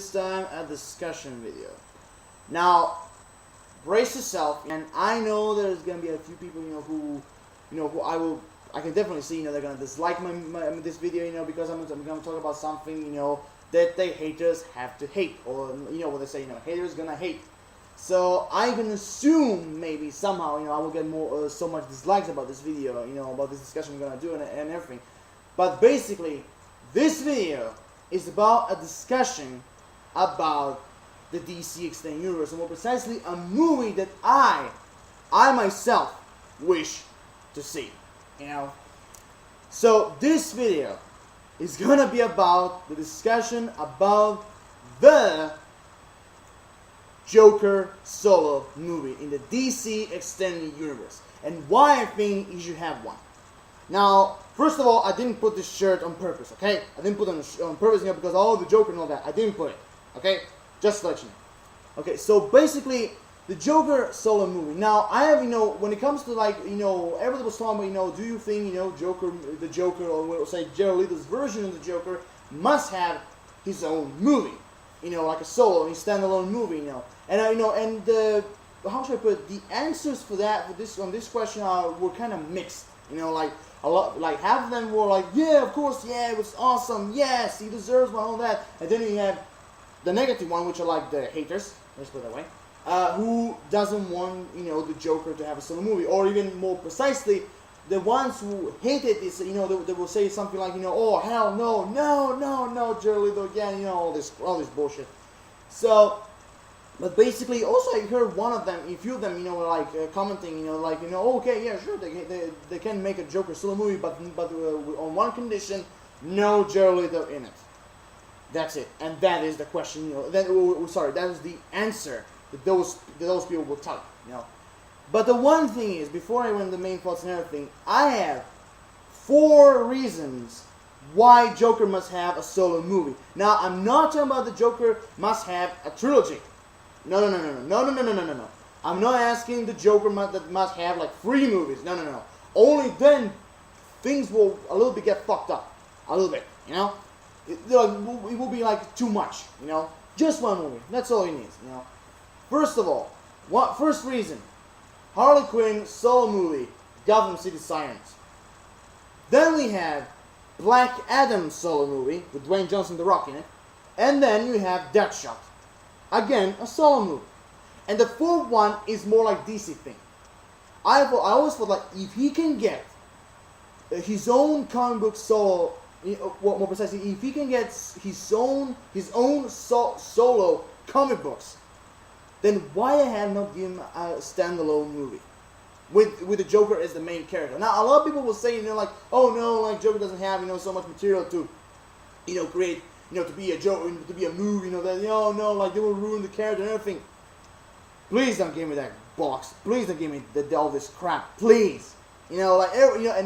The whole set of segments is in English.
this time a discussion video. Now, brace yourself, and I know there's gonna be a few people, who I can definitely see, they're gonna dislike this video, because I'm gonna talk about something, that they haters have to hate, or what they say, haters gonna hate. So I can assume maybe somehow, I will get more so much dislikes about this video, about this discussion we're gonna do and everything. But basically, this video is about a discussion about the DC Extended Universe, and more precisely, a movie that I myself wish to see, So this video is gonna be about the discussion about the Joker solo movie in the DC Extended Universe, and why I think you should have one. Now, first of all, I didn't put this shirt on purpose, okay? I didn't put it on purpose because the Joker and all that. I didn't put it, okay? Just to let you know. Okay, so basically, the Joker solo movie. Now, I have, when it comes to everybody was talking about, do you think, the Joker, or we'll say Jared Leto's version of the Joker, must have his own movie, like a solo, a standalone movie, and how should I put it? The answers for that, on this question, were kind of mixed, a lot, half of them were like, yeah, of course, yeah, it was awesome, yes, he deserves one, all that, and then you have the negative one, which are like the haters, let's put it that way, who doesn't want, the Joker to have a solo movie, or even more precisely, the ones who hated this, they will say something like, oh, hell no, Jared Leto again, all this bullshit. So, but basically, also I heard one of them, a few of them, commenting, okay, yeah, sure, they can make a Joker solo movie, but on one condition, no Jared Leto in it. That's it, and that is the question, that is the answer that those people will tell you, But the one thing is, before I went to the main thoughts and everything, I have 4 reasons why Joker must have a solo movie. Now, I'm not talking about the Joker must have a trilogy. No. I'm not asking the Joker must have like 3 movies. No. Only then things will a little bit get fucked up. A little bit, It will be like too much, Just one movie. That's all he needs, First of all, first reason, Harley Quinn solo movie, Gotham City Sirens. Then we have Black Adam solo movie with Dwayne Johnson, The Rock in it. And then you have Deadshot. Again, a solo movie. And the 4th one is more like DC thing. I always thought like if he can get his own comic book solo, more precisely, if he can get his own solo comic books, then why I have not given him a standalone movie with the Joker as the main character? Now, a lot of people will say, oh no, Joker doesn't have, so much material to, create, to be a Joker, to be a movie, that, they will ruin the character and everything. Please don't give me that box. Please don't give me all this crap. Please. And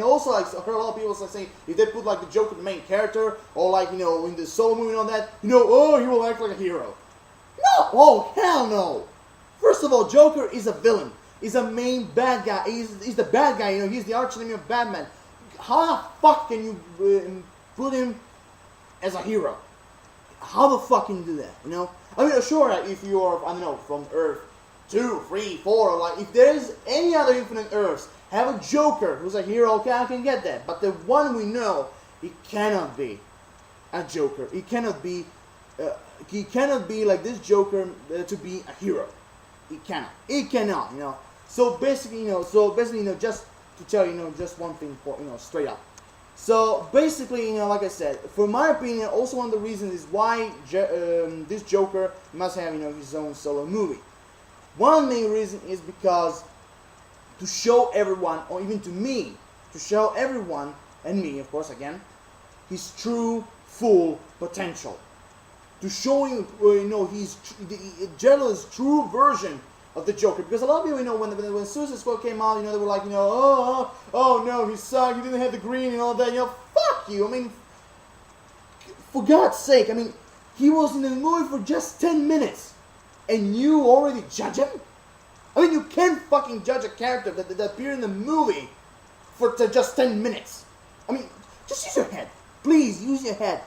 also, I heard a lot of people saying, if they put, the Joker the main character, or, in the solo movie and all that, oh, he will act like a hero. No! Oh, hell no! First of all, Joker is a villain. He's a main bad guy. He's the bad guy, He's the arch enemy of Batman. How the fuck can you put him as a hero? How the fuck can you do that, I mean, sure, if you are, from Earth 2, 3, 4, if there's any other infinite Earths, have a Joker who's a hero, okay, I can get that. But the one we know, he cannot be a Joker. He cannot be like this Joker to be a hero. He cannot. So basically, just to tell you, just one thing, straight up. So basically, like I said, for my opinion, also one of the reasons is why this Joker must have, his own solo movie. One main reason is because to show everyone, or even to me, to show everyone, and me, of course, again, his true, full potential. To show you, he's Jared Leto's true version of the Joker. Because a lot of people, when Suicide Squad came out, they were like, oh no, he sucked, he didn't have the green and all that, fuck you. I mean, for God's sake, he was in the movie for just 10 minutes, and you already judge him? I mean, you can't fucking judge a character that appeared in the movie for just 10 minutes. I mean, just use your head. Please, use your head.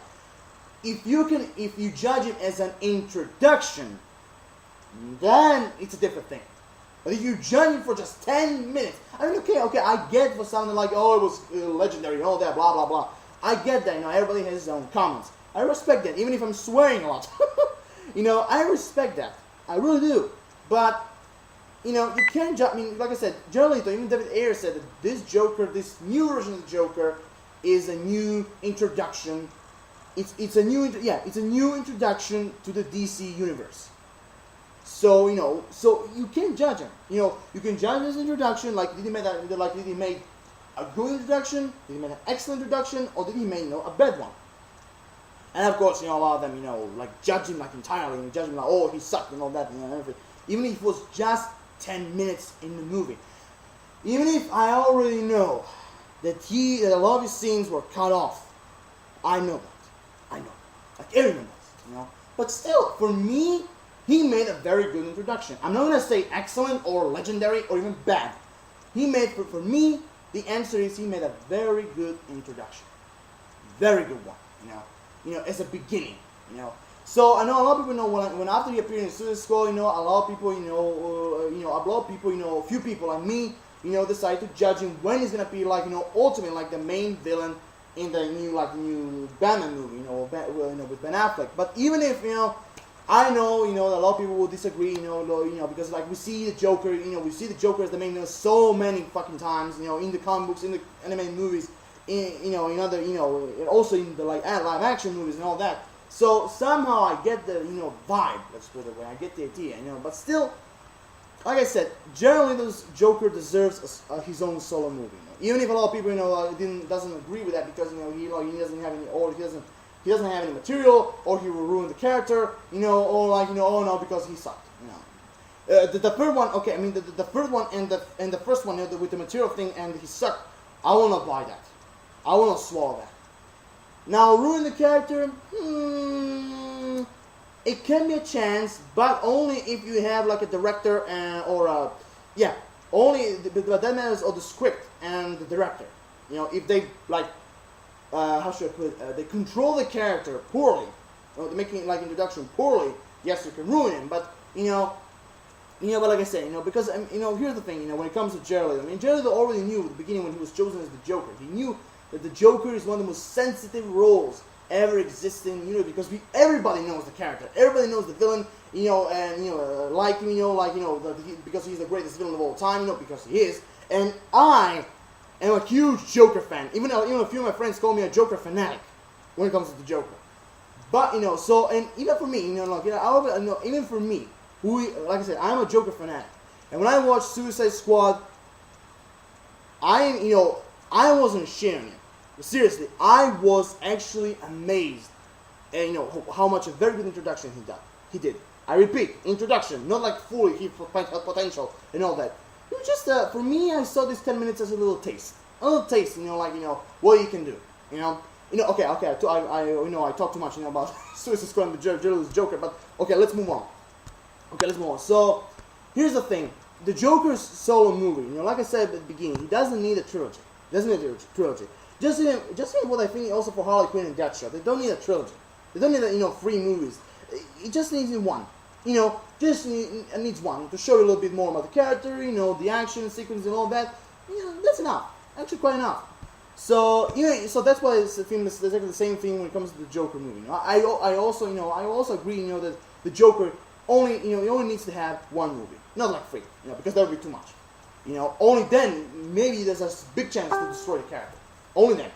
if you judge it as an introduction, then it's a different thing. But if you judge it for just 10 minutes, I mean, okay, I get for something like, oh, it was legendary and all that, blah, blah, blah. I get that, everybody has his own comments. I respect that, even if I'm swearing a lot. I respect that. I really do. But, you can't judge, like I said, Jared Leto, even David Ayer said that this Joker, this new version of the Joker, is a new introduction. It's a new introduction to the DC universe. So so you can't judge him. You can judge his introduction, like did he make a good introduction, did he make an excellent introduction, or did he make a bad one? And of course, a lot of them, like judge him like entirely, and judge him like, oh, he sucked and all that, and everything. Even if it was just 10 minutes in the movie, even if I already know that a lot of his scenes were cut off, I know that, like everyone does, But still, for me, he made a very good introduction. I'm not going to say excellent or legendary or even bad. He made, for me, the answer is he made a very good introduction. Very good one, as a beginning, So I know a lot of people when after he appeared in Suicide Squad, a lot of people, a few people like me, decide to judge him when he's going to be like, ultimately like the main villain in the new Batman movie, with Ben Affleck. But even if, I know, a lot of people will disagree, because like we see the Joker, we see the Joker as the main villain so many fucking times, in the comic books, in the animated movies, in other, also in the like live action movies and all that. So somehow I get the, vibe, let's put it that way. I get the idea, but still, like I said, Jared Leto's Joker deserves his own solo movie. Even if a lot of people, doesn't agree with that because, he doesn't have any, or he doesn't have any material, or he will ruin the character, or like, oh no, because he sucked, The third one, okay, I mean, the third one and the first one, with the material thing and he sucked, I will not buy that. I will not swallow that. Now, ruin the character, it can be a chance, but only if you have like a director but that matters of the script and the director. If they like, how should I put it? They control the character poorly, making like introduction poorly. Yes, you can ruin him, but but like I said, because here's the thing, when it comes to Jared Leto, Jared Leto already knew at the beginning when he was chosen as the Joker. He knew that the Joker is one of the most sensitive roles ever existing, because everybody knows the character, everybody knows the villain, like him, because he's the greatest villain of all time, because he is, and I am a huge Joker fan. Even a few of my friends call me a Joker fanatic when it comes to the Joker. But so and even for me, even for me, who like I said, I'm a Joker fanatic, and when I watch Suicide Squad, I wasn't sharing it. Seriously, I was actually amazed at how much a very good introduction he did. I repeat, introduction, not like fully his potential and all that. It was just for me, I saw this 10 minutes as a little taste, what you can do, Okay, I talk too much, about Suicide Squad and the Joker, but okay, let's move on. So here's the thing: the Joker's solo movie, like I said at the beginning, he doesn't need a trilogy. Just what I think also for Harley Quinn and Deathstroke. They don't need a trilogy. They don't need 3 movies. It just needs one. It needs one to show you a little bit more about the character, the action sequence and all that. That's enough. Actually, quite enough. So so that's why it's exactly the same thing when it comes to the Joker movie. I also agree, that the Joker only needs to have one movie, not like 3, because that would be too much. Only then maybe there's a big chance to destroy the character. Only then.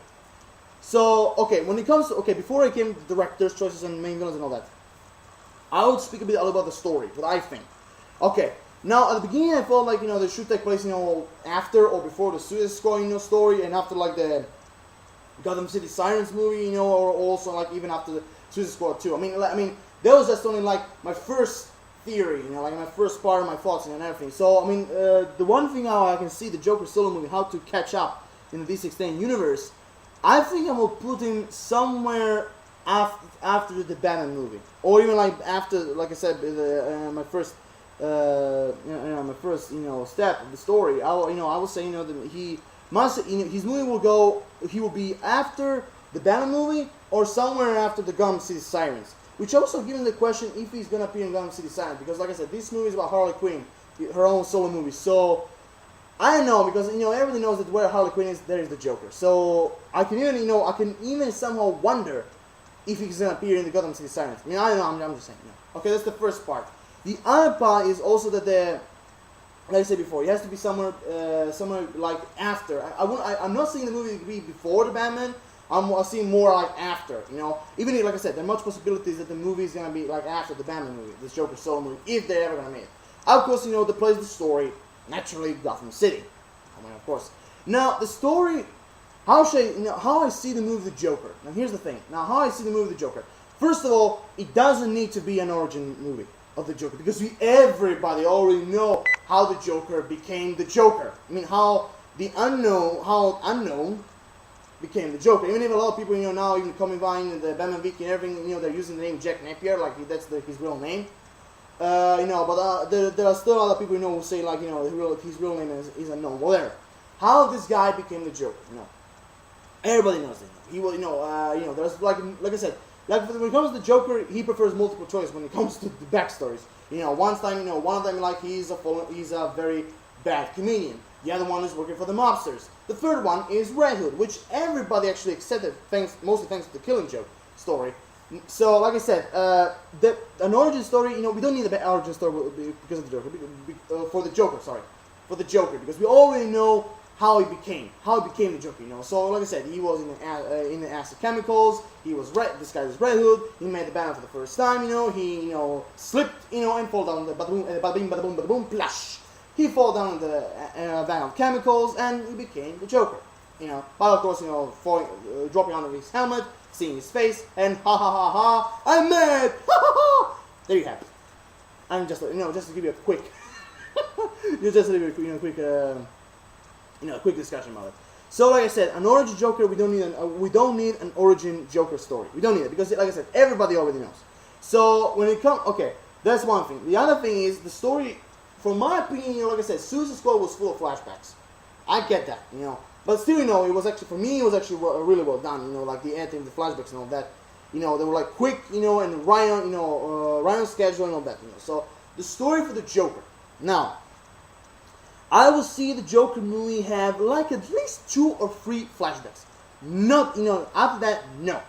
So, okay, when it comes to, before I came to director's choices and main villains and all that, I would speak a bit about the story, what I think. Okay, now at the beginning I felt like, they should take place, after or before the Suicide Squad, story, and after like the Gotham City Sirens movie, or also like even after the Suicide Squad 2. I mean, that was just only like my first theory, like my first part of my thoughts and everything. So, the one thing how I can see the Joker solo movie, how to catch up in the DC Extended Universe, I think I will put him somewhere after the Batman movie, or even like after, like I said, my first step of the story. I will say, that he must, his movie will be after the Batman movie or somewhere after the Gotham City Sirens. Which also given the question if he's gonna appear in Gotham City Sirens, because like I said, this movie is about Harley Quinn, her own solo movie. So I don't know, because everybody knows that where Harley Quinn is, there is the Joker. So I can even somehow wonder if he's gonna appear in the Gotham City Sirens. I don't know. I'm just saying. Okay, that's the first part. The other part is also that like I said before, it has to be somewhere like after. I'm not seeing the movie to be before the Batman. I'm seeing more like after. Even if, like I said, there are much possibilities that the movie is gonna be like after the Batman movie, this Joker solo movie, if they're ever gonna make it. Of course, the place of the story, naturally Gotham City. Of course. Now the story, how I see the movie The Joker. Now here's the thing. Now how I see the movie The Joker. First of all, it doesn't need to be an origin movie of the Joker, because everybody already know how the Joker became the Joker. How unknown became the Joker. Even if a lot of people now even coming by in the Batman Wiki and everything, they're using the name Jack Napier, like that's his real name. But there are still other people who say like his real name is unknown. Whatever. How this guy became the Joker, everybody knows that. He will, there's like I said. Like when it comes to the Joker, he prefers multiple choice when it comes to the backstories. One of them like he's a very bad comedian. The other one is working for the mobsters. The third one is Red Hood, which everybody actually accepted mostly thanks to the Killing Joke story. So, like I said, an origin story. We don't need an origin story because of the Joker. For the Joker, because we already know how he became the Joker. So like I said, he was in the acid chemicals. He was this guy was Red Hood. He made the Batman for the first time. He slipped and fall down the bada boom, bada boom, plash. He fall down in the van of chemicals and he became the Joker. But of course, dropping under his helmet, seeing his face, and ha ha ha ha, I'm mad, ha ha ha. There you have it. I'm just just to give you a quick, quick discussion about it. So, like I said, an origin Joker, we don't need an origin Joker story. We don't need it because, like I said, everybody already knows. So when it comes, okay, that's one thing. The other thing is the story. From my opinion, like I said, Suicide Squad was full of flashbacks. I get that, but still, it was actually, for me, it was actually really well done. Like the editing, the flashbacks and all that. They were like quick, and Ryan's schedule and all that. So the story for the Joker. Now, I will see the Joker movie have like at least 2 or 3 flashbacks. Not, after that, no.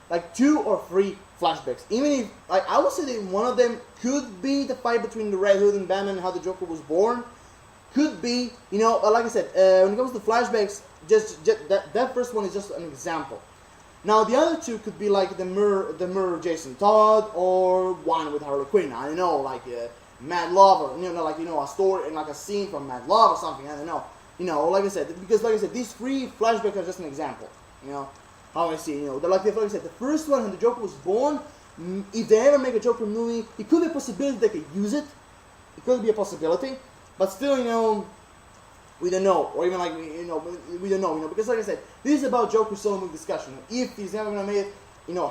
Like 2 or 3 flashbacks. Even if, like, I would say that one of them could be the fight between the Red Hood and Batman and how the Joker was born. Could be, like I said, when it comes to flashbacks, just that first one is just an example. Now the other 2 could be like the murder of Jason Todd or one with Harley Quinn. I don't know, like Mad Love, or a story and like a scene from Mad Love or something. I don't know. Like I said, these 3 flashbacks are just an example. How I see, like I said, the first one when the Joker was born. If they ever make a Joker movie, it could be a possibility they could use it. It could be a possibility, but still, we don't know, or even like we don't know, because like I said, this is about Joker solo movie discussion. If he's never gonna make it,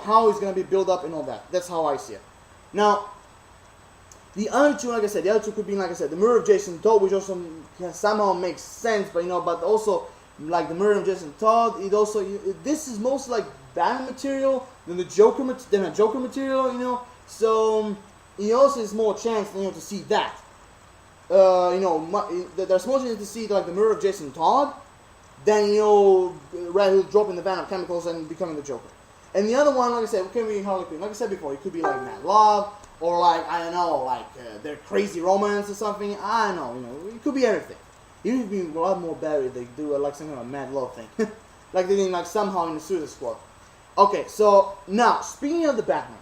how he's gonna be built up and all that. That's how I see it. Now, the other 2, like I said, could be, like I said, the murder of Jason Todd, which also somehow makes sense, but but also like the murder of Jason Todd, this is mostly like Batman material than a Joker material, So it also is more chance, to see that. There's more chance to see like the murder of Jason Todd than Red Hood dropping the van of chemicals and becoming the Joker. And the other one, like I said, it could be Harley Quinn. Like I said before, it could be like Mad Love or like I don't know, like their crazy romance or something. I don't know, it could be everything. It would be a lot more better if they do like some kind of Mad Love thing, like they did like somehow in the Suicide Squad. Okay, so now speaking of the Batman.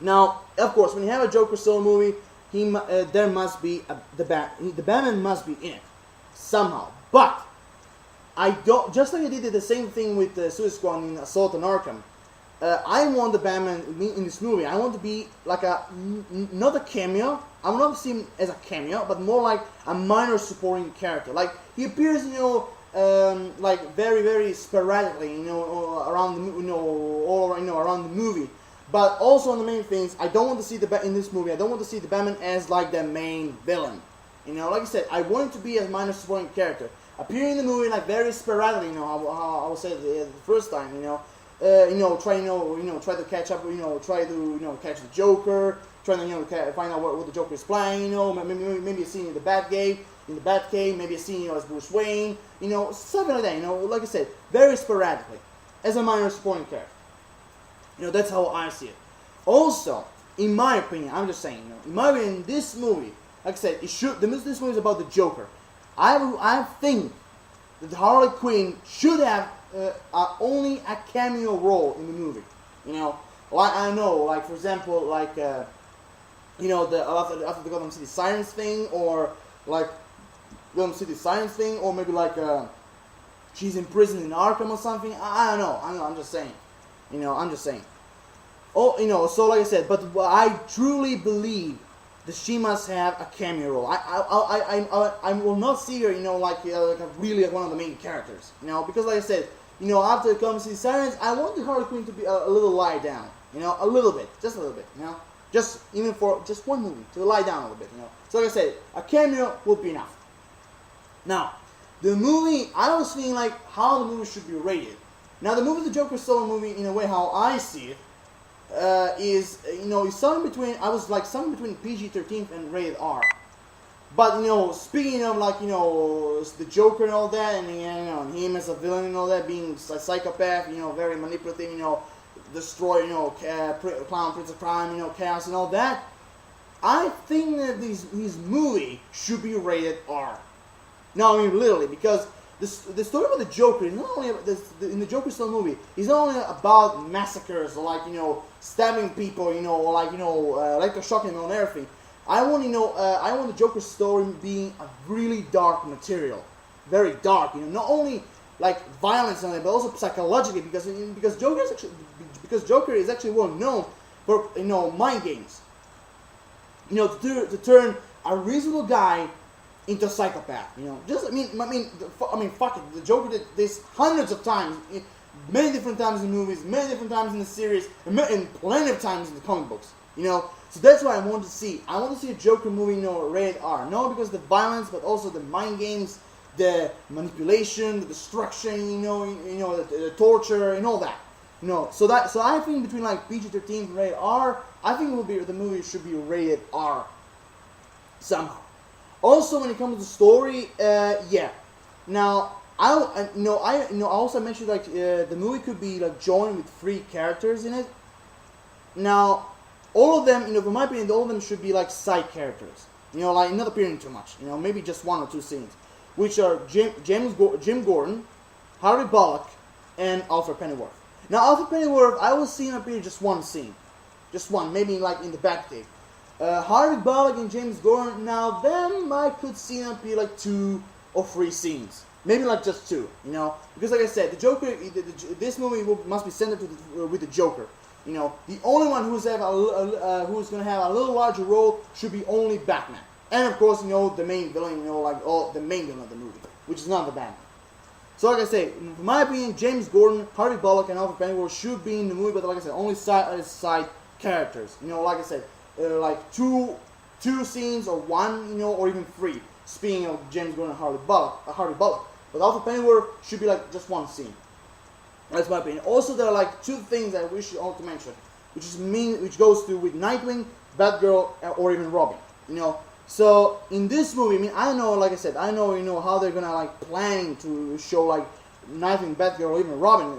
Now, of course, when you have a Joker solo movie, there must be the Batman must be in it somehow. But I don't, just like I did the same thing with the Suicide Squad in Assault on Arkham. I want the Batman in this movie. I want to be like not a cameo. I want to see him as a cameo, but more like a minor supporting character. Like he appears, like very very sporadically, around the, all around the movie. But also on the main things, I don't want to see in this movie. I don't want to see the Batman as like the main villain. Like I said, I want him to be a minor supporting character. appearing in the movie like very sporadically. How I would say the first time. Try to catch up. Try to catch the Joker. Trying to find out what the Joker is playing. Maybe a scene in the Batcave. Maybe a scene as Bruce Wayne. Something like that. Like I said, very sporadically, as a minor supporting character. That's how I see it. Also, in my opinion, I'm just saying, in my opinion, this movie, like I said, this movie is about the Joker. I think that Harley Quinn should have only a cameo role in the movie. Like I know, like for example, like the after the Gotham City Sirens thing, or like Gotham City Sirens thing, or maybe like she's in prison in Arkham or something. I don't know. I'm just saying. I'm just saying. Oh, so like I said, but I truly believe that she must have a cameo role. I will not see her, like really like one of the main characters, because like I said, after Gotham City Sirens, I want the Harley Quinn to be a little lie down, a little bit, just a little bit, just even for just one movie to lie down a little bit, So like I said, a cameo would be enough. Now, the movie, I was feeling like how the movie should be rated. Now, the movie, the Joker solo movie, in a way how I see it, is something between, I was like something between PG-13 and rated R. But speaking of like the Joker and all that, and him as a villain and all that, being a psychopath, very manipulative, destroy, clown, Prince of Crime, chaos and all that, I think that his movie should be rated R. No, I mean literally, because the story about the Joker is not only in the Joker solo movie. It's not only about massacres or like stabbing people, or like electroshocking and everything. I want the Joker story being a really dark material, very dark. Not only like violence and it, but also psychologically, because Joker is actually well known for mind games. To turn a reasonable guy into a psychopath, fuck it. The Joker did this hundreds of times, many different times in movies, many different times in the series, and plenty of times in the comic books, So that's what I want to see. I want to see a Joker movie, rated R. Not because of the violence, but also the mind games, the manipulation, the destruction, the torture, and all that. So I think between like PG-13 and rated R, I think the movie should be rated R somehow. Also, when it comes to story, yeah. Now, I also mentioned like the movie could be like joined with 3 characters in it. Now, all of them, from my opinion, all of them should be like side characters. Like not appearing too much. Maybe just 1 or 2 scenes, which are Jim Gordon, Harvey Bullock, and Alfred Pennyworth. Now, Alfred Pennyworth, I was seeing appear just 1 scene, just 1, maybe like in the Batcave. Harvey Bullock and James Gordon, now them I could see them be like 2 or 3 scenes. Maybe like just 2, Because like I said, the Joker, this movie must be centered with the Joker. The only one who's going to have a little larger role should be only Batman. And of course, the main villain, the main villain of the movie, which is not the Batman. So like I say, in my opinion, James Gordon, Harvey Bullock, and Alfred Pennyworth should be in the movie, but like I said, only side characters. Like I said, like two scenes or 1, or even 3. Speaking of James Gordon and Harvey Bullock, but Alfred Pennyworth should be like just 1 scene. That's my opinion. Also, there are like 2 things that we should also mention, which goes to with Nightwing, Batgirl, or even Robin. So in this movie, I don't know. Like I said, I know how they're gonna like planning to show like Nightwing, Batgirl, or even Robin,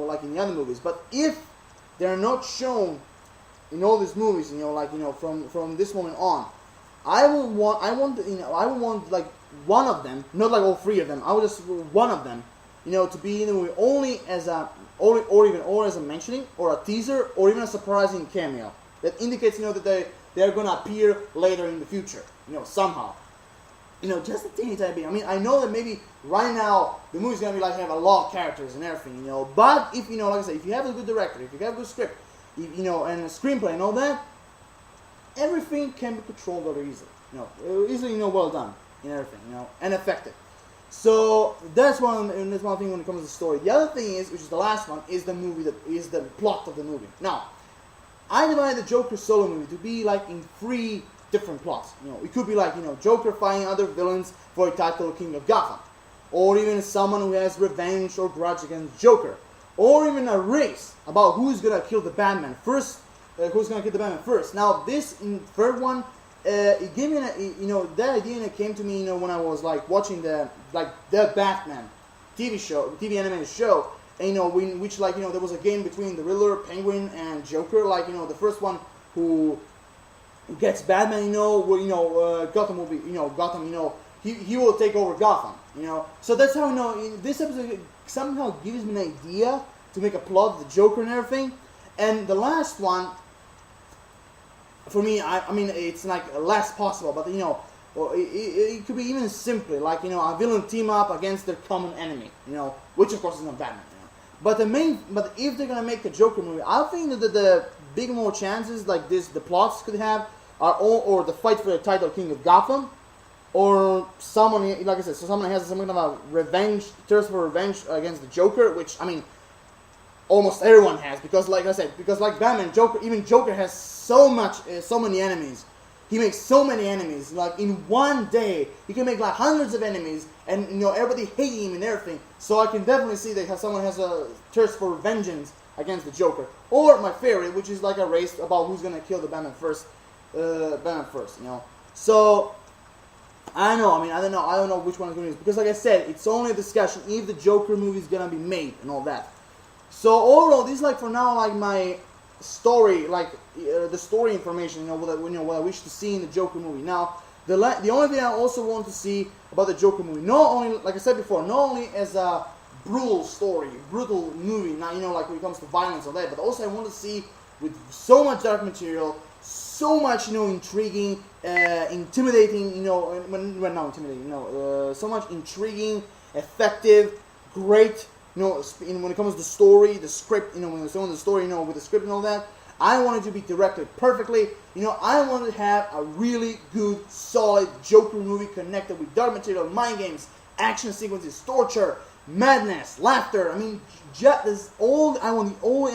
like in the other movies. But if they're not shown in all these movies, from this moment on, I would want like one of them, not like all 3 of them. I would just one of them, to be in the movie only as a mentioning or a teaser or even a surprising cameo that indicates, that they're gonna appear later in the future, somehow. Just a teeny tiny bit. I know that maybe right now the movie's gonna be like have a lot of characters and everything, But if like I said, if you have a good director, if you have a good script, and a screenplay and all that, everything can be controlled very easily. Easily, well done in everything, and effective. So that's one thing when it comes to the story. The other thing is, which is the last one, is the plot of the movie. Now, I divide the Joker solo movie to be like in 3 different plots. It could be like Joker fighting other villains for a title King of Gotham, or even someone who has revenge or grudge against Joker, or even a race about who's gonna kill the Batman first, who's gonna kill the Batman first. Now this third one, it gave me, that idea came to me, when I was like watching the Batman TV show, TV animated show, and which there was a game between the Riddler, Penguin, and Joker. Like the first one who gets Batman, Gotham will be, Gotham, he will take over Gotham, So that's how this episode somehow gives me an idea to make a plot of the Joker and everything. And the last one, for me, I mean, it's like less possible, but it could be even simply like a villain team up against their common enemy, which of course is not Batman. But if they're gonna make a Joker movie, I think that the big more chances like this, the plots could have are all, or the fight for the title King of Gotham, or someone, like I said, so someone has some kind of a revenge, thirst for revenge against the Joker, which I mean, almost everyone has, because like I said, like Batman, Joker has so many enemies. He makes so many enemies. Like in one day, he can make like hundreds of enemies, and everybody hating him and everything. So I can definitely see that someone has a thirst for vengeance against the Joker. Or my favorite, which is like a race about who's gonna kill the Batman first. So I don't know which one is going to use, because like I said, it's only a discussion if the Joker movie is gonna be made and all that. So overall, this is like for now like my story, like the story information, what I wish to see in the Joker movie. Now, the only thing I also want to see about the Joker movie, not only, like I said before, not only as a brutal story, brutal movie, not like when it comes to violence or that, but also I want to see with so much dark material, so much intriguing, intimidating, not intimidating, so much intriguing, effective, great. When it comes to the story, the script, when it's on the story, with the script and all that, I want it to be directed perfectly. I want to have a really good, solid Joker movie connected with dark material, mind games, action sequences, torture, madness, laughter. I mean, I want the old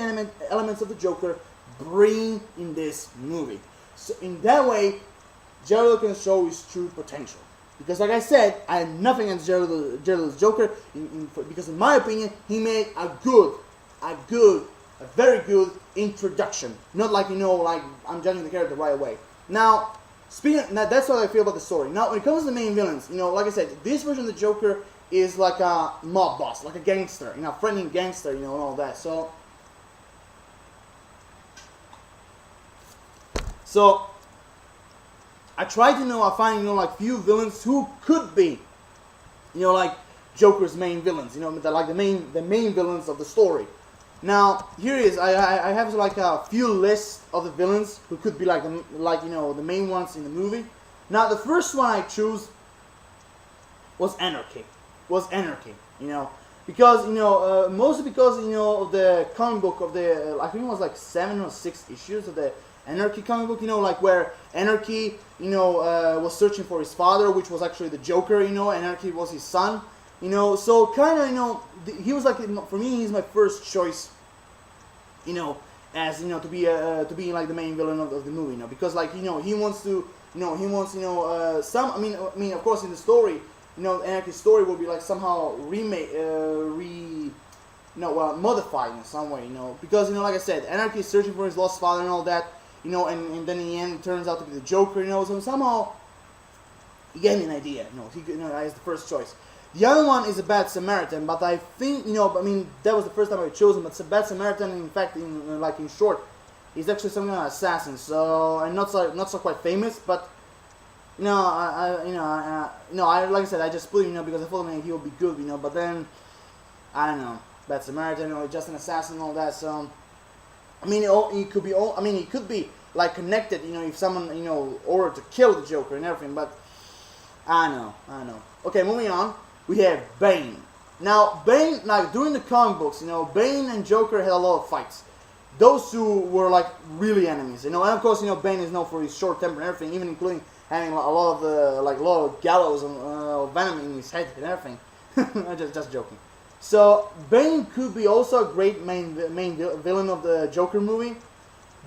elements of the Joker bring in this movie. So in that way, Jared Leto can show his true potential. Because like I said, I have nothing against Jared Leto's Joker, because in my opinion, he made a very good introduction. Not like, like I'm judging the character right away. Now, that's what I feel about the story. Now, when it comes to the main villains, like I said, this version of the Joker is like a mob boss, like a gangster, threatening gangster, and all that. So I tried to find like few villains who could be, like Joker's main villains, like the main villains of the story. Now here it is. I have like a few lists of the villains who could be like the main ones in the movie. Now the first one I chose was Anarchy. Because mostly because of the comic book of the I think it was like 7 or 6 issues of the Anarchy comic book, like where Anarchy, was searching for his father, which was actually the Joker, Anarchy was his son, so kind of, he was like, for me, he's my first choice, as, to be like the main villain of the movie, because like, he wants, some, I mean, of course, in the story, Anarchy's story will be like somehow modified in some way, because, like I said, Anarchy is searching for his lost father and all that, and then in the end it turns out to be the Joker, so somehow he gave me an idea, as the first choice. The other one is a Bad Samaritan, but I think, that was the first time I chose him, but Bad Samaritan, in fact, in short, he's actually some kind of assassin, so, and not so quite famous, but, I like I said, I just put him, because I thought he would be good, but then, I don't know, Bad Samaritan, just an assassin and all that, so, it could be like connected, if someone, ordered to kill the Joker and everything, but I know. Okay, moving on, we have Bane. Now, Bane, like during the comic books, Bane and Joker had a lot of fights. Those two were like really enemies, and of course, Bane is known for his short temper and everything, even including having a lot of gallows and venom in his head and everything. just joking. So Bane could be also a great main villain of the Joker movie,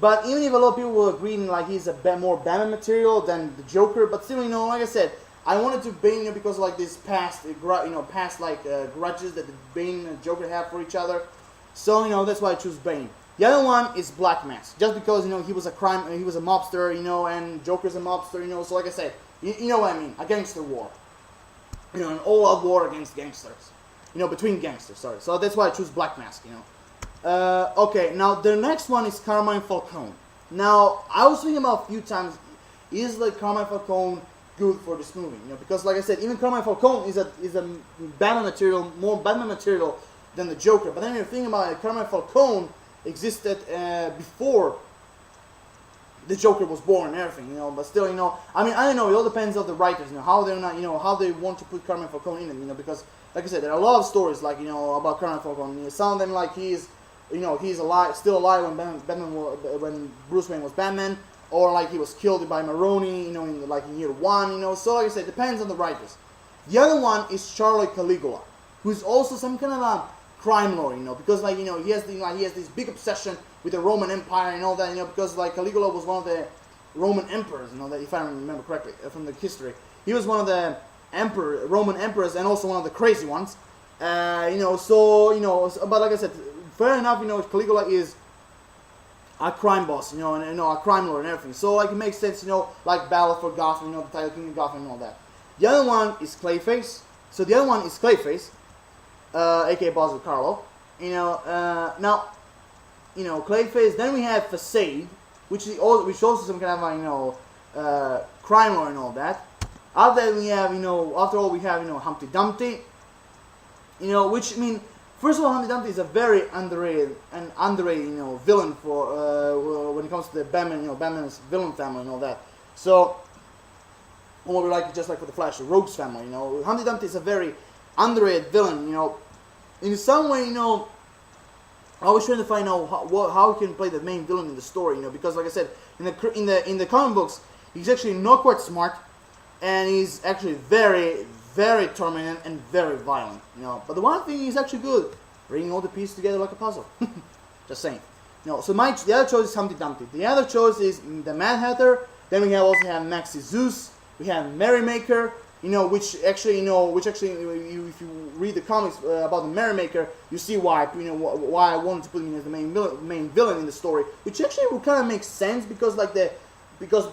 but even if a lot of people will agree like he's a bit more Batman material than the Joker, but still, like I said, I wanted to Bane, you know, because like this past, past like grudges that the Bane and Joker have for each other. So you know that's why I choose Bane. The other one is Black Mask, just because you know he was a mobster, you know, and Joker's a mobster, you know. So like I said, you know what I mean, a gangster war, you know, an all-out war against gangsters, you know, between gangsters. Sorry, so that's why I choose Black Mask, you know. Okay, now the next one is Carmine Falcone. Now I was thinking about a few times, is like Carmine Falcone good for this movie? You know, because like I said, even Carmine Falcone is a Batman material, more Batman material than the Joker. But then you're thinking about it, Carmine Falcone existed before the Joker was born and everything, you know. But still, you know, I mean, I don't know. It all depends on the writers, you know, how they're not, you know, how they want to put Carmine Falcone in it, you know. Because, like I said, there are a lot of stories, like, you know, about Carmine Falcone. You know, some of them, like, he's alive, still alive when Bruce Wayne was Batman, or like he was killed by Maroni, you know, in year one, you know. So, like I said, it depends on the writers. The other one is Charlie Caligula, who's also some kind of a crime lord, you know, because like, you know, he has this big obsession with the Roman Empire and all that, you know, because like Caligula was one of the Roman emperors, you know, that if I remember correctly from the history, he was one of the Roman emperors and also one of the crazy ones, you know. So you know, but like I said, fair enough, you know, Caligula is a crime boss, you know, and you know, a crime lord and everything. So like it makes sense, you know, like Battle for Gotham, you know, the title King of Gotham and all that. The other one is Clayface. So the other one is Clayface. aka Boss of Carlo, you know. Now, you know, Clayface. Then we have Facade, which also some kind of you know crime lord and all that. After that we have, you know, after all we have, you know, Humpty Dumpty, you know, which I mean, first of all, Humpty Dumpty is a very underrated you know, villain for when it comes to the Batman, you know, Batman's villain family and all that. So, or like just like for the Flash, the Rogues family, you know, Humpty Dumpty is a very underrated villain, you know. In some way, you know, I was trying to find out how he can play the main villain in the story, you know, because like I said, in the comic books, he's actually not quite smart, and he's actually very, very tormented and very violent, you know. But the one thing he's actually good, bringing all the pieces together like a puzzle. Just saying. You know, so the other choice is Humpty Dumpty. The other choice is the Mad Hatter. Then we also have Maxie Zeus. We have Merrymaker. You know, which actually, if you read the comics about the Merrymaker, you see why, you know, why I wanted to put him as the main villain in the story, which actually will kind of make sense because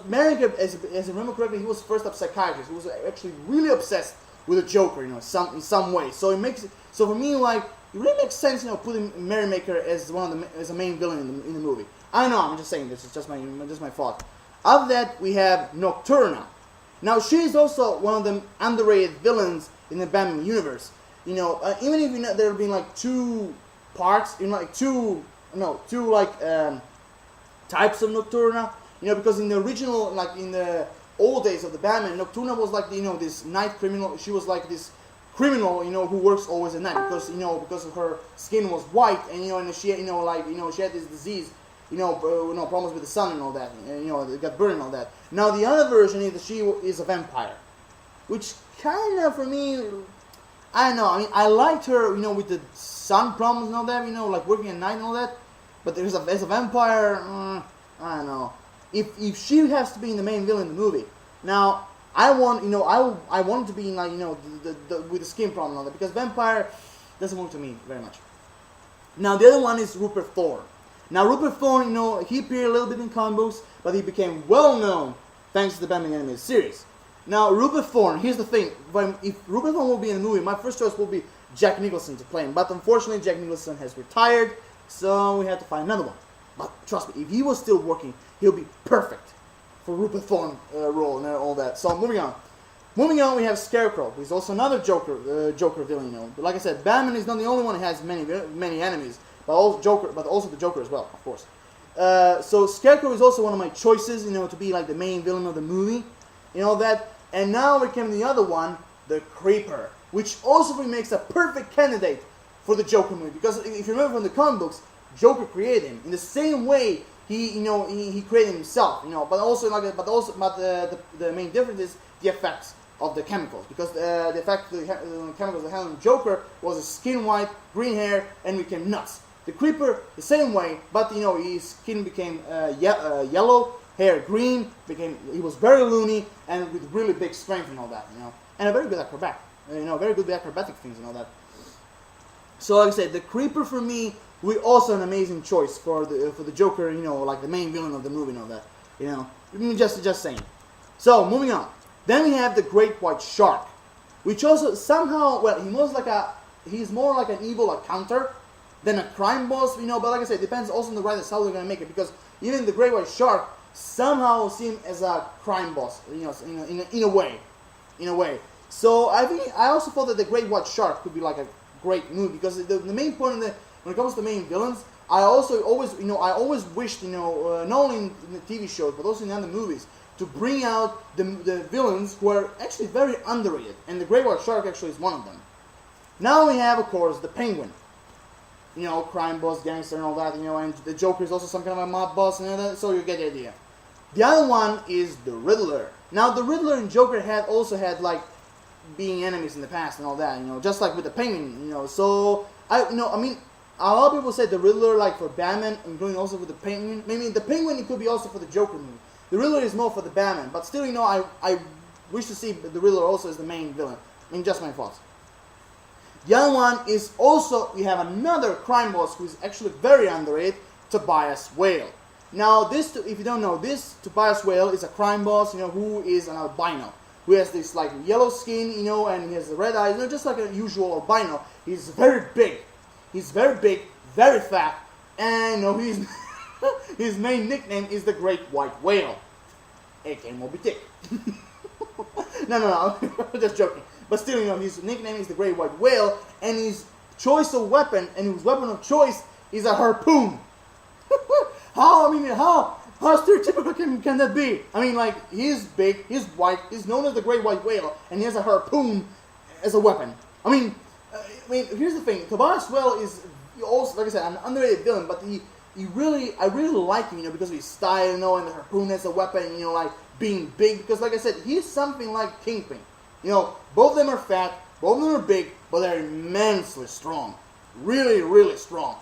Merrymaker, as I remember correctly, he was first a psychiatrist. He was actually really obsessed with the Joker, you know, in some way. So for me, like, it really makes sense, you know, putting Merrymaker as as a main villain in the movie. I don't know, I'm just saying this is just my thought. After that, we have Nocturna. Now, she is also one of the underrated villains in the Batman universe. You know, even if you know there have been like two parts, in like two types of Nocturna. You know, because in the original, like in the old days of the Batman, Nocturna was like, you know, this night criminal. She was like this criminal, you know, who works always at night because, you know, because of her skin was white and, you know, and she, you know, like, you know, she had this disease. You know, problems with the sun and all that. And, you know, it got burned and all that. Now the other version is that she is a vampire, which kind of for me, I don't know. I mean, I liked her, you know, with the sun problems and all that. You know, like working at night and all that. But as a vampire, I don't know. If she has to be in the main villain in the movie, now I want, you know, I want to be in, like, you know, with the skin problem and all that, because vampire doesn't work to me very much. Now the other one is Rupert Thorne. Now, Rupert Thorne, you know, he appeared a little bit in comic books, but he became well-known thanks to the Batman animated series. Now, Rupert Thorne, here's the thing. If Rupert Thorne will be in the movie, my first choice will be Jack Nicholson to play him. But unfortunately, Jack Nicholson has retired, so we had to find another one. But trust me, if he was still working, he'll be perfect for Rupert Thorne role and all that. So, moving on. Moving on, we have Scarecrow, who's also another Joker villain, you know. But like I said, Batman is not the only one who has many enemies. But also the Joker as well, of course. So Scarecrow is also one of my choices, you know, to be like the main villain of the movie, you know that. And now we came to the other one, the Creeper, which also makes a perfect candidate for the Joker movie. Because if you remember from the comic books, Joker created him in the same way he created himself, you know. But the main difference is the effects of the chemicals, because the effect of the chemicals that had on Joker was a skin white, green hair, and became nuts. The Creeper, the same way, but, you know, his skin became yellow, hair green, he was very loony and with really big strength and all that, and a very good acrobat, very good acrobatic things and all that. So like I said, the Creeper for me will also an amazing choice for the Joker, like the main villain of the movie and all that, just saying. So moving on, then we have the Great White Shark, which also somehow, well, he's more like an evil counter than a crime boss, but like I said, it depends also on the writers how they're gonna make it, because even the Great White Shark somehow seems as a crime boss, in a way. So I also thought that the Great White Shark could be like a great movie, because the main point when it comes to the main villains, I always wished, not only in the TV shows but also in other movies, to bring out the villains who are actually very underrated, and the Great White Shark actually is one of them. Now we have, of course, the Penguin, crime boss, gangster, and all that, and the Joker is also some kind of a mob boss, and all that, so you get the idea. The other one is the Riddler. Now the Riddler and Joker also had like being enemies in the past and all that, just like with the Penguin, so a lot of people say the Riddler like for Batman, including also with the Penguin. Maybe the Penguin, it could be also for the Joker movie. The Riddler is more for the Batman, but still, I wish to see the Riddler also as the main villain. Just my thoughts. The other one is also, we have another crime boss who is actually very underrated, Tobias Whale. Now this, if you don't know, this Tobias Whale is a crime boss, who is an albino, who has this like yellow skin, and he has red eyes, just like a usual albino. He's very big, very fat, and he's his main nickname is the Great White Whale, aka Moby Dick. No, just joking. But still, his nickname is the Great White Whale, and his choice of weapon, and his weapon of choice is a harpoon. How stereotypical can that be? He's big, he's white, he's known as the Great White Whale, and he has a harpoon as a weapon. Here's the thing, Tobias Whale is also, like I said, an underrated villain, but I really like him, because of his style, and the harpoon as a weapon, like being big, because like I said, he's something like Kingpin. Both of them are fat, both of them are big, but they're immensely strong. Really, really strong,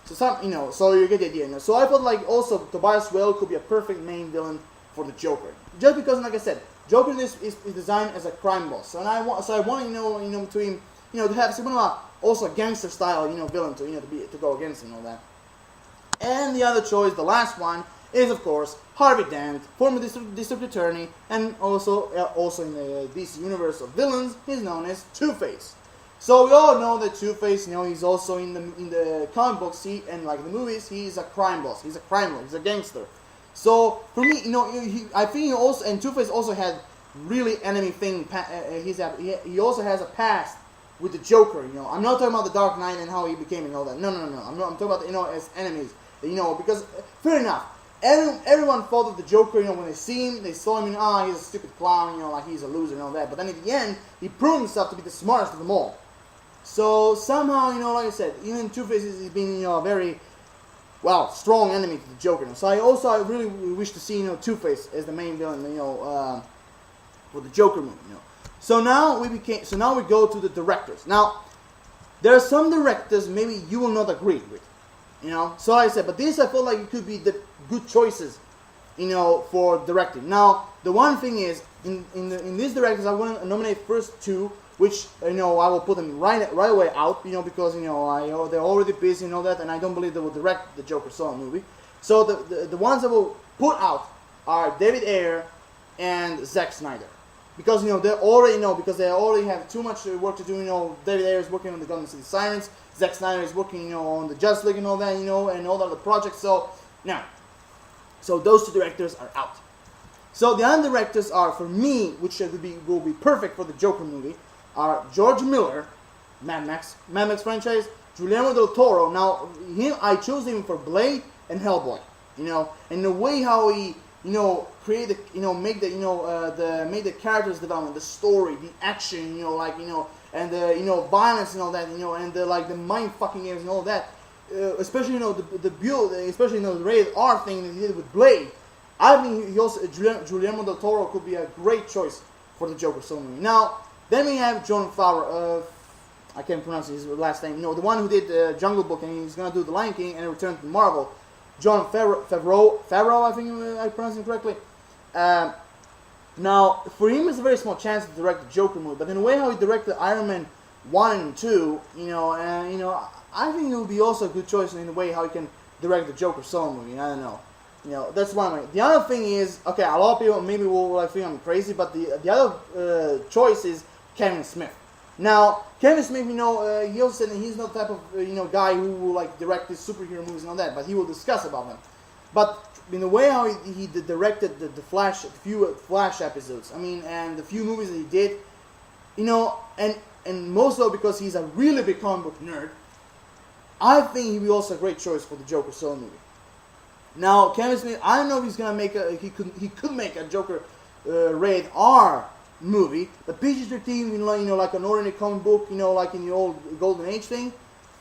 So you get the idea. So I felt like also Tobias Whale could be a perfect main villain for the Joker. Just because, like I said, Joker is designed as a crime boss. And I want to to have some also a gangster style, villain to go against and all that. And the other choice, the last one, is of course Harvey Dent, former district attorney, and also in the DC universe of villains, he's known as Two-Face. So we all know that Two-Face, he's also in the comic books, and like the movies, he's a crime boss, he's a crime lord, he's a gangster. So for me, I think he also, and Two-Face also had really enemy thing. He also has a past with the Joker. I'm not talking about the Dark Knight and how he became and all that. No. I'm talking about as enemies. Because fair enough. Everyone thought of the Joker, when they see him, they saw him, he's a stupid clown, like he's a loser and all that. But then at the end, he proved himself to be the smartest of them all. So somehow, like I said, even Two-Face is being, a very, strong enemy to the Joker. So I really wish to see, Two-Face as the main villain, for the Joker movie, So now we go to the directors. Now, there are some directors maybe you will not agree with, So like I said, but this I feel like it could be the good choices, for directing. Now, the one thing is, in these directors, I want to nominate first two, which I will put them right away out, because they're already busy and all that, and I don't believe they will direct the Joker solo movie. So the ones I will put out are David Ayer and Zack Snyder, because they already have too much work to do. David Ayer is working on the Gotham City Sirens, Zack Snyder is working on the Justice League and all that, and all the other projects. So those two directors are out. So the other directors are, for me, which will be perfect for the Joker movie, are George Miller, Mad Max franchise, Guillermo del Toro. Now, I chose him for Blade and Hellboy. And the way how he, create make the characters development, the story, the action, and the violence and all that, and the mind fucking games and all that. Especially the build, especially the rated R thing that he did with Blade. I think Guillermo del Toro could be a great choice for the Joker solo movie. Now, then we have Jon Favreau. I can't pronounce his last name. The one who did Jungle Book, and he's gonna do The Lion King and return to Marvel. Jon Favreau, I think I pronounced it correctly. Now, for him, it's a very small chance to direct the Joker movie, but in a way how he directed Iron Man 1 and 2, I think it would be also a good choice in the way how he can direct the Joker solo movie. I don't know. That's one way. The other thing is, okay, a lot of people maybe will think I'm crazy, but the other choice is Kevin Smith. Now, Kevin Smith, he also said that he's not the type of guy who will like direct these superhero movies and all that, but he will discuss about them. But in the way how he directed the few Flash episodes, and the few movies that he did, and most of it because he's a really big comic book nerd, I think he'd be also a great choice for the Joker solo movie. Now, Kevin Smith, I don't know if he's gonna make he could make a Joker rated R movie, but PG-13, like an ordinary comic book, like in the old Golden Age thing,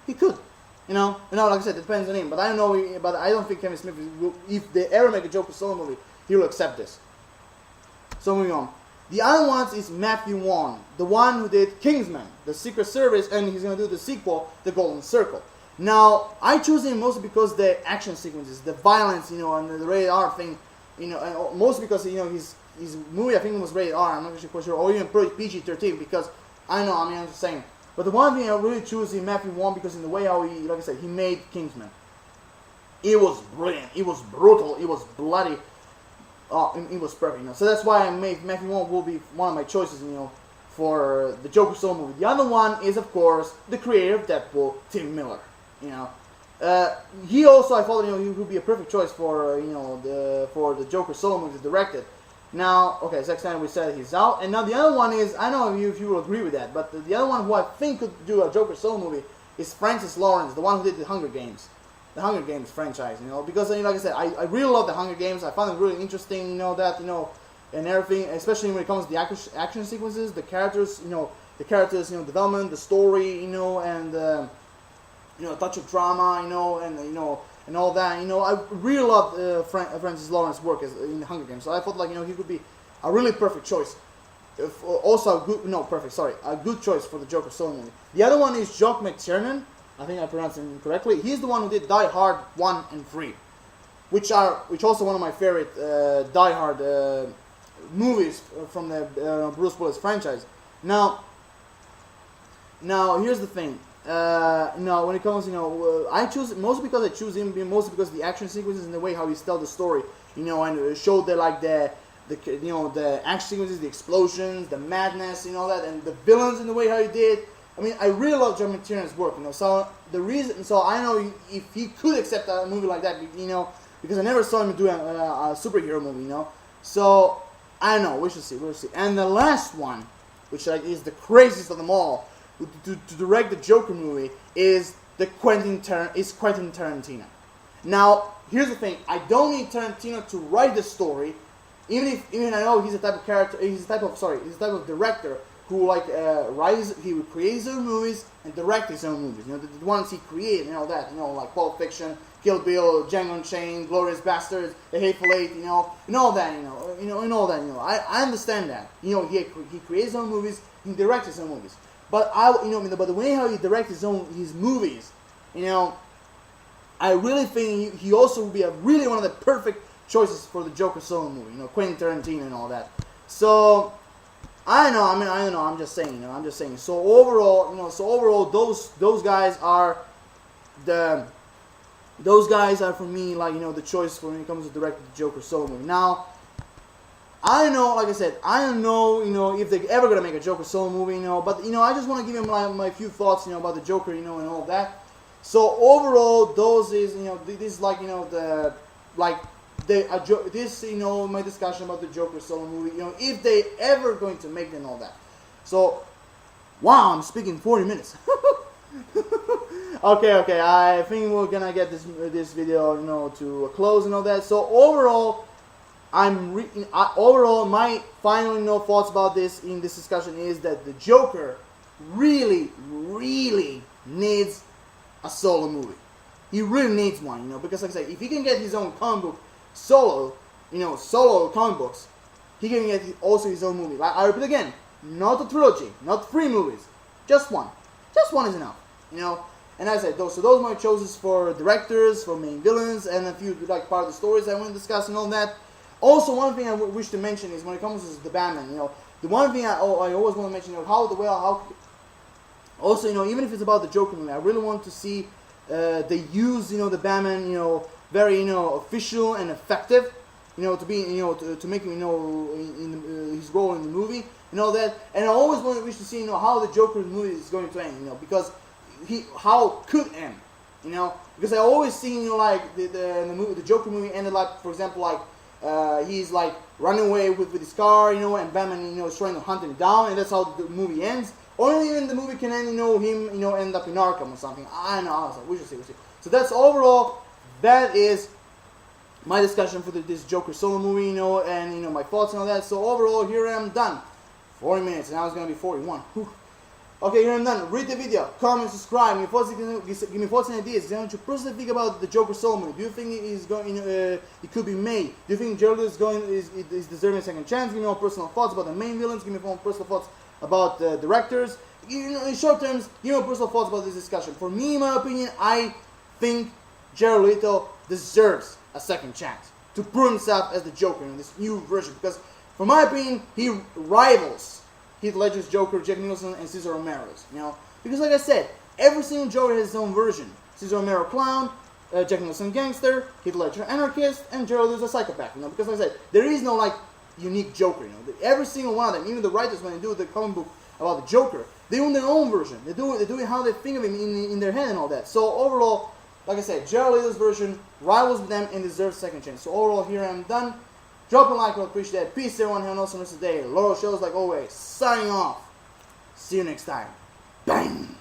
he could. Like I said, it depends on him. But I don't know. But I don't think Kevin Smith will. If they ever make a Joker solo movie, he will accept this. So moving on. The other ones is Matthew Vaughn, the one who did Kingsman, the Secret Service, and he's gonna do the sequel, The Golden Circle. Now, I choose him mostly because the action sequences, the violence, and the rated R thing, and mostly because his movie I think it was rated R. I'm not actually quite sure, or even PG-13 because I know. I'm just saying. But the one thing I really choose is Matthew Vaughn because in the way how he, like I said, he made Kingsman. It was brilliant. It was brutal. It was bloody. It was perfect. So that's why I made Matthew Vaughn will be one of my choices, for the Joker solo movie. The other one is, of course, the creator of Deadpool, Tim Miller. He also, I thought, he would be a perfect choice for, for the Joker solo movie to direct it. Now, okay, Zack Snyder, we said he's out. And now the other one is, I don't know if you will agree with that, but the other one who I think could do a Joker solo movie is Francis Lawrence, the one who did the Hunger Games. The Hunger Games franchise, because, like I said, I really love the Hunger Games. I found it really interesting, and everything, especially when it comes to the action sequences, the characters, development, the story, and, a touch of drama, and all that. I really love Francis Lawrence's work in the Hunger Games. So I thought he could be a really perfect choice. Also a good choice for the Joker solo movie. The other one is Jock McTiernan. I think I pronounced him correctly. He's the one who did Die Hard 1 and 3, which also one of my favorite Die Hard movies from the Bruce Willis franchise. Now here's the thing. When it comes, I choose mostly because I choose him, mostly because of the action sequences and the way how he tells the story, and showed the action sequences, the explosions, the madness, all that, and the villains in the way how he did. I really love John McTiernan's work, So I know if he could accept a movie like that, because I never saw him do a superhero movie, So I don't know. We should see. And the last one, which is the craziest of them all, to direct the Joker movie is Quentin Tarantino. Now, here's the thing: I don't need Tarantino to write the story, even I know he's the type of character, he's the type of director who he would create his own movies and direct his own movies. The ones he created and all that. Like Pulp Fiction, Kill Bill, Django Unchained, Glorious Bastards, The Hateful Eight. And all that. And all that. I understand that. He creates his own movies, he directs his own movies. But but the way how he directs his movies, I really think he also would be really one of the perfect choices for the Joker solo movie. Quentin Tarantino and all that. So I don't know. I'm just saying. So overall, those guys are for me the choice for when it comes to directing the Joker solo movie. Now, I don't know, like I said, I don't know, if they're ever gonna make a Joker solo movie, but I just want to give him my few thoughts, about the Joker, and all that. So overall, those is, this is my discussion about the Joker solo movie, if they ever going to make it and all that. So, wow, I'm speaking 40 minutes. Okay, I think we're gonna get this video, to a close and all that. So overall, overall, my final thoughts about this in this discussion is that the Joker really, really needs a solo movie. He really needs one, because like I said, if he can get his own comic book solo comic books, he can get also his own movie. I repeat again, not a trilogy, not 3 movies, just one. Just one is enough, And as I said, those are my choices for directors, for main villains, and a few like part of the stories I want to discuss and all that. Also, one thing I wish to mention is when it comes to the Batman, the one thing I always want to mention, how also, even if it's about the Joker movie, I really want to see they use, the Batman, very, official and effective, to be, to make him, in his role in the movie, and all that. And I always wish to see, how the Joker movie is going to end, because how could end, because I always see, like the Joker movie ended like, for example, like he's like running away with his car, and Batman, is trying to hunt him down, and that's how the movie ends. Or even the movie can end, him, end up in Arkham or something. I don't know. We should see. So that's overall. That is my discussion for this Joker solo movie, and my thoughts and all that. So overall, here I am done. 40 minutes, and now it's gonna be 41. Whew. Okay, here I'm done. Read the video, comment, subscribe. Give me thoughts and ideas. What you personally think about the Joker solo movie? Do you think it is going? It could be made? Do you think Jared is deserving a second chance? Give me your personal thoughts about the main villains. Give me your personal thoughts about the directors. In short terms, give me your personal thoughts about this discussion. For me, in my opinion, I think Jared Leto deserves a second chance to prove himself as the Joker in this new version. Because, for my opinion, he rivals Heath Ledger's Joker, Jack Nicholson, and Cesar Romero's. Because like I said, every single Joker has his own version. Cesar Romero clown, Jack Nicholson gangster, Heath Ledger anarchist, and Jared Leto a psychopath. Because like I said, there is no like unique Joker. Every single one of them, even the writers when they do the comic book about the Joker, they own their own version. They do it how they think of him in their head and all that. So overall, like I said, Jared Leto's version rivals with them and deserves a second chance. So overall, here I am done. Drop a like, I'll appreciate that. Peace everyone, have an awesome rest of the day. Laurel Shows like always, signing off. See you next time. Bang!